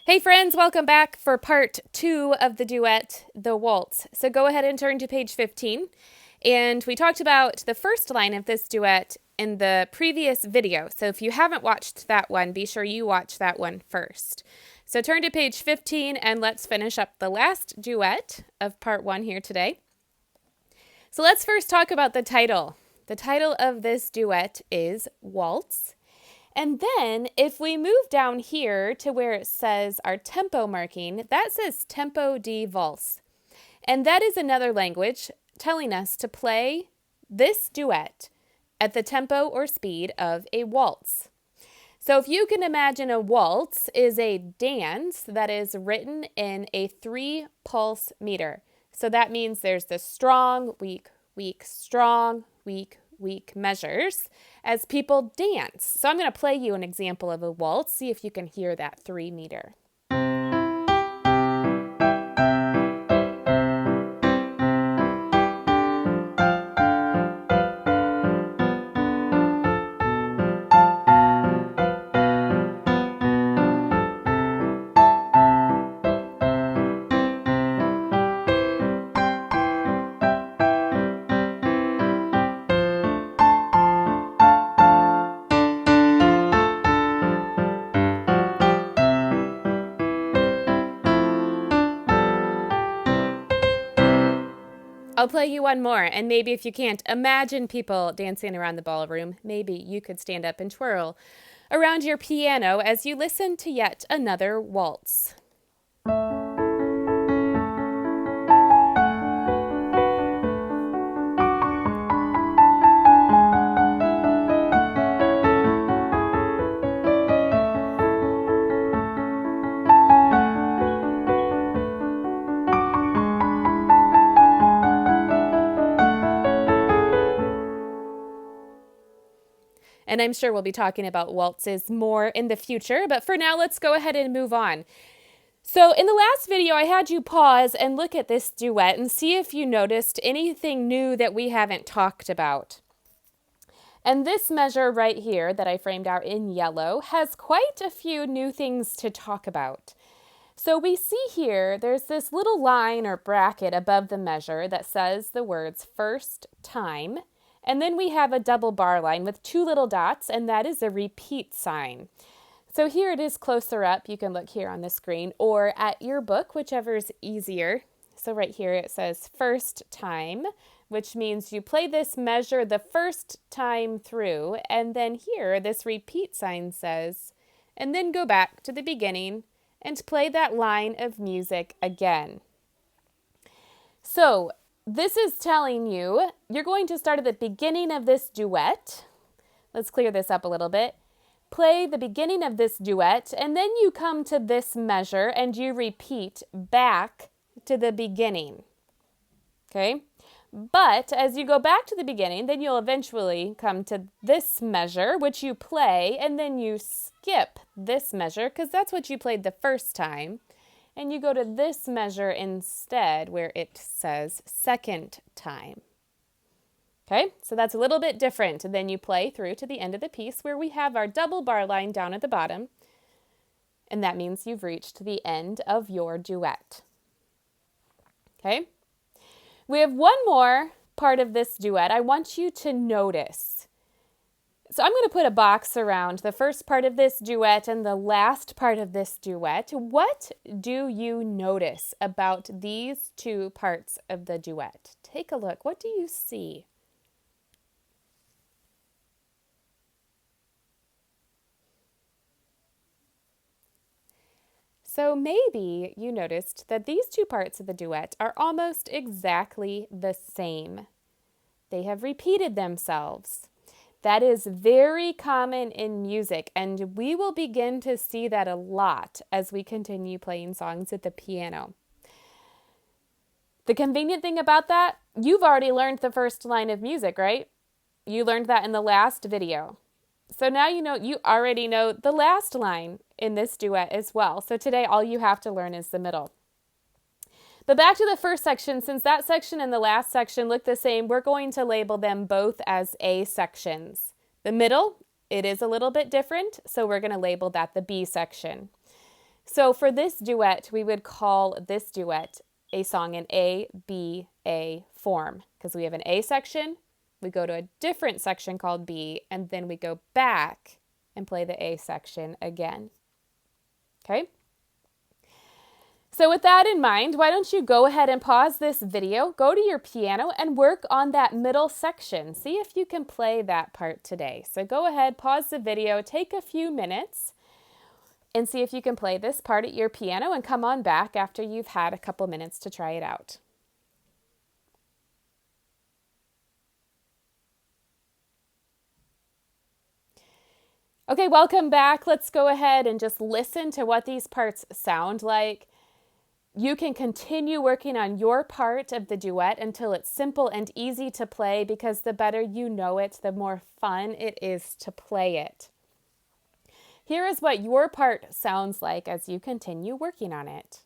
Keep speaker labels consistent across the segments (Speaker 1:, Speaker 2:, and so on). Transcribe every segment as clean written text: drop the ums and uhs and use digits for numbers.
Speaker 1: Hey friends, welcome back for part 2 of the duet, The Waltz. So go ahead and turn to page 15. And we talked about the first line of this duet in the previous video. So if you haven't watched that one, be sure you watch that one first. So turn to page 15 and let's finish up the last duet of part 1 here today. So let's first talk about the title. The title of this duet is Waltz. And then if we move down here to where it says our tempo marking, that says tempo di valse. And that is another language telling us to play this duet at the tempo or speed of a waltz. So if you can imagine, a waltz is a dance that is written in a 3-pulse meter. So that means there's the strong, weak, weak, strong, weak, weak measures as people dance. So I'm going to play you an example of a waltz. See if you can hear that 3 meter. I'll play you one more, and maybe if you can't imagine people dancing around the ballroom, maybe you could stand up and twirl around your piano as you listen to yet another waltz. And I'm sure we'll be talking about waltzes more in the future, but for now, let's go ahead and move on. So in the last video, I had you pause and look at this duet and see if you noticed anything new that we haven't talked about. And this measure right here that I framed out in yellow has quite a few new things to talk about. So we see here, there's this little line or bracket above the measure that says the words first time. And then we have a double bar line with 2 little dots, and that is a repeat sign. So here it is closer up. You can look here on the screen or at your book, whichever is easier. So right here it says first time, which means you play this measure the first time through. And then here this repeat sign says, and then go back to the beginning and play that line of music again. So this is telling you you're going to start at the beginning of this duet. Let's clear this up a little bit. Play the beginning of this duet, and then you come to this measure and you repeat back to the beginning. Okay? But as you go back to the beginning, then you'll eventually come to this measure, which you play, and then you skip this measure because that's what you played the first time. And you go to this measure instead where it says second time. Okay, so that's a little bit different. And then you play through to the end of the piece where we have our double bar line down at the bottom. And that means you've reached the end of your duet. Okay, we have one more part of this duet I want you to notice. So I'm going to put a box around the first part of this duet and the last part of this duet. What do you notice about these 2 parts of the duet? Take a look. What do you see? So maybe you noticed that these 2 parts of the duet are almost exactly the same. They have repeated themselves. That is very common in music, and we will begin to see that a lot as we continue playing songs at the piano. The convenient thing about that, you've already learned the first line of music, right? You learned that in the last video. So now you already know the last line in this duet as well. So today all you have to learn is the middle. But back to the first section, since that section and the last section look the same, we're going to label them both as A sections. The middle, it is a little bit different, so we're going to label that the B section. So for this duet, we would call this duet a song in A, B, A form, because we have an A section, we go to a different section called B, and then we go back and play the A section again. Okay? So with that in mind, why don't you go ahead and pause this video, go to your piano, and work on that middle section. See if you can play that part today. So go ahead, pause the video, take a few minutes, and see if you can play this part at your piano, and come on back after you've had a couple minutes to try it out. Okay, welcome back. Let's go ahead and just listen to what these parts sound like. You can continue working on your part of the duet until it's simple and easy to play, because the better you know it, the more fun it is to play it. Here is what your part sounds like as you continue working on it.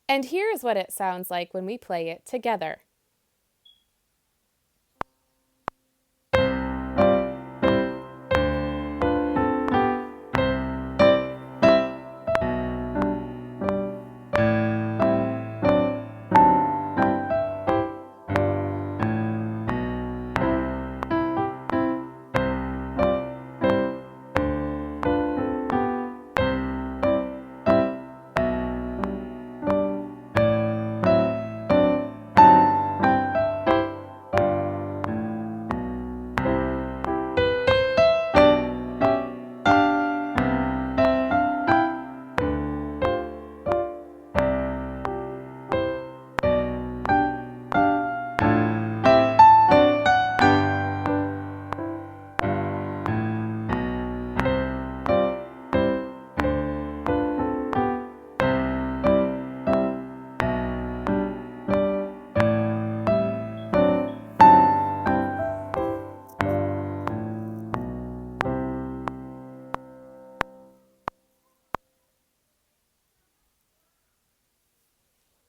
Speaker 1: And here's what it sounds like when we play it together.